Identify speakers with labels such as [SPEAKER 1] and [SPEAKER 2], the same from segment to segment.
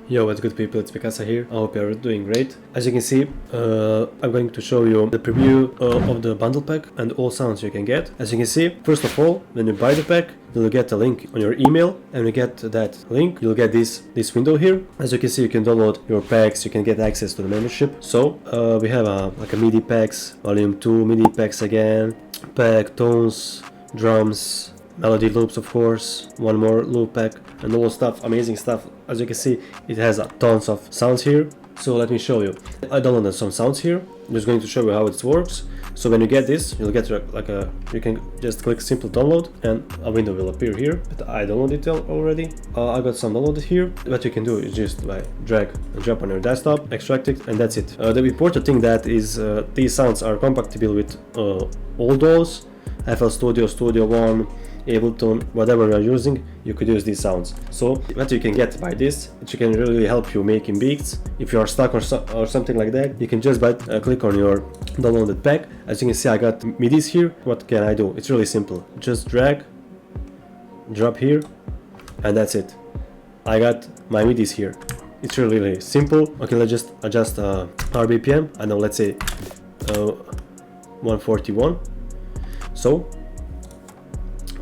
[SPEAKER 1] Yo, what's good people, it's Mikasa here. I hope you're doing great. As you can see, I'm going to show you the preview of the bundle pack and all sounds you can get. As you can see, first of all, when you buy the pack, you'll get a link on your email, and when you get that link, you'll get this window here. As you can see, you can download your packs, you can get access to the membership. So, we have like a MIDI packs, volume 2 MIDI packs again, pack, tones, drums, melody loops, of course, one more loop pack, and all stuff, amazing stuff. As you can see, it has tons of sounds here. So let me show you. I downloaded some sounds here. I'm just going to show you how it works. So when you get this, you'll get like you can just click simple download and a window will appear here. But I downloaded it already. I got some downloaded here. What you can do is just like drag and drop on your desktop, extract it, and that's it. The important thing that is these sounds are compatible with all those. FL Studio, Studio One, Ableton, whatever you're using, you could use these sounds. So what you can get by this, it can really help you making beats. If you are stuck or something like that, you can just click on your downloaded pack. As you can see, I got MIDIs here. What can I do? It's really simple. Just drag, drop here, and that's it. I got my MIDIs here. It's really simple. Okay, let's just adjust our BPM. I know, let's say 141. So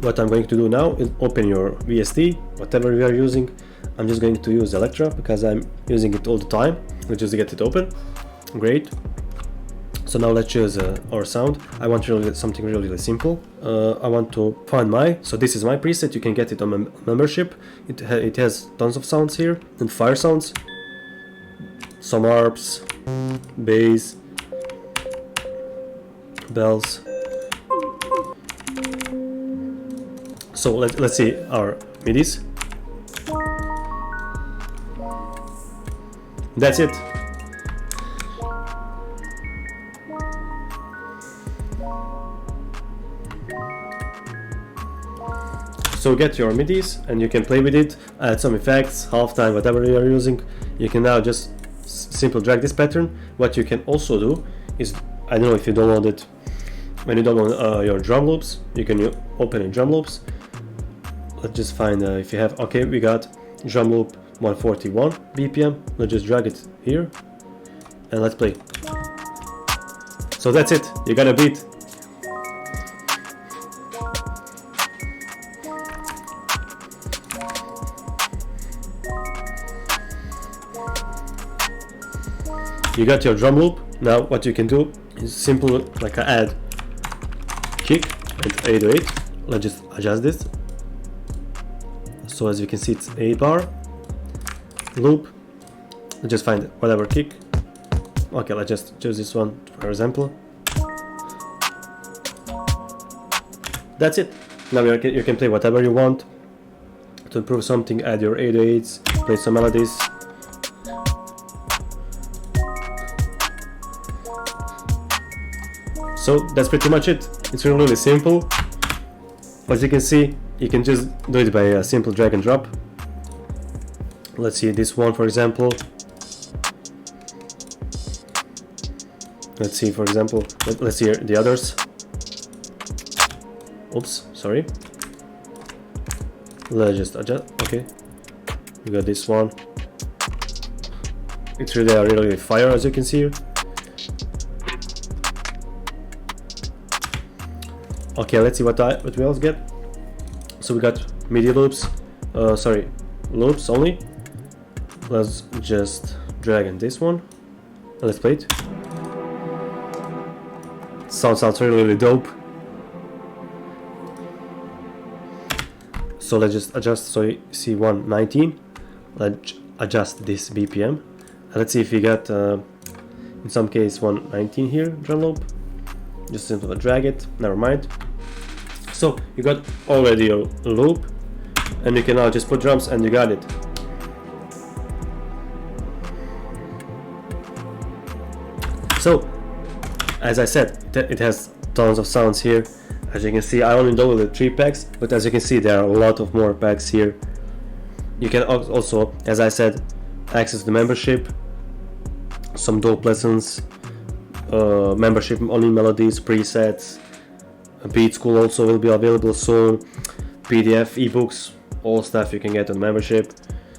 [SPEAKER 1] what I'm going to do now is open your VST, whatever you are using. I'm just going to use Electra because I'm using it all the time. Let's just get it open. Great. So now let's choose our sound. I want something really simple. I want to find so this is my preset. You can get it on membership. It has tons of sounds here and fire sounds, some harps, bass, bells. So let's see our MIDIs. That's it. So get your MIDIs and you can play with it, add some effects, halftime, whatever you are using. You can now just simply drag this pattern. What you can also do is, I don't know if you download it, when you download your drum loops, you can open in drum loops. Let's just find if you have, okay, we got drum loop 141 BPM. Let's just drag it here and let's play. So that's it, you got a beat. You got your drum loop. Now what you can do is simple, like add kick and 808. Let's just adjust this. So as you can see, it's 8 bar loop. Let's just find whatever kick. Okay, let's just choose this one for example. That's it. Now you can play whatever you want. To improve something, add your 808s, play some melodies. So that's pretty much it. It's really simple. As you can see, you can just do it by a simple drag and drop. Let's see this one for example. Let's see for example, let's hear the others. Oops, sorry. Let's just adjust. Okay, we got this one. It's really fire, as you can see here. Okay, let's see what we else get. So we got MIDI loops, loops only. Let's just drag in this one and let's play it. Sounds really dope. So let's just adjust, so you see 119. Let's adjust this BPM and let's see if we got in some case 119 here drum loop. Just simply drag it, never mind. So you got already your loop and you can now just put drums and you got it. So as I said, it has tons of sounds here. As you can see, I only downloaded 3 packs, but as you can see there are a lot of more packs here. You can also, as I said, access the membership, some dope lessons, membership only melodies, presets, Beat School also will be available soon, PDF, ebooks, all stuff you can get on membership.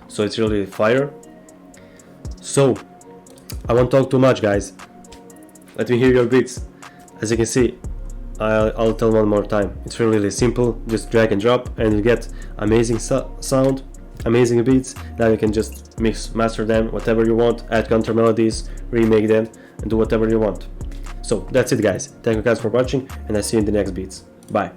[SPEAKER 1] So it's really fire. So, I won't talk too much, guys. Let me hear your beats. As you can see, I'll tell one more time. It's really simple. Just drag and drop, and you get amazing sound, amazing beats. Now you can just mix, master them, whatever you want, add counter melodies, remake them, and do whatever you want. So that's it, guys. Thank you guys for watching, and I see you in the next beats. Bye.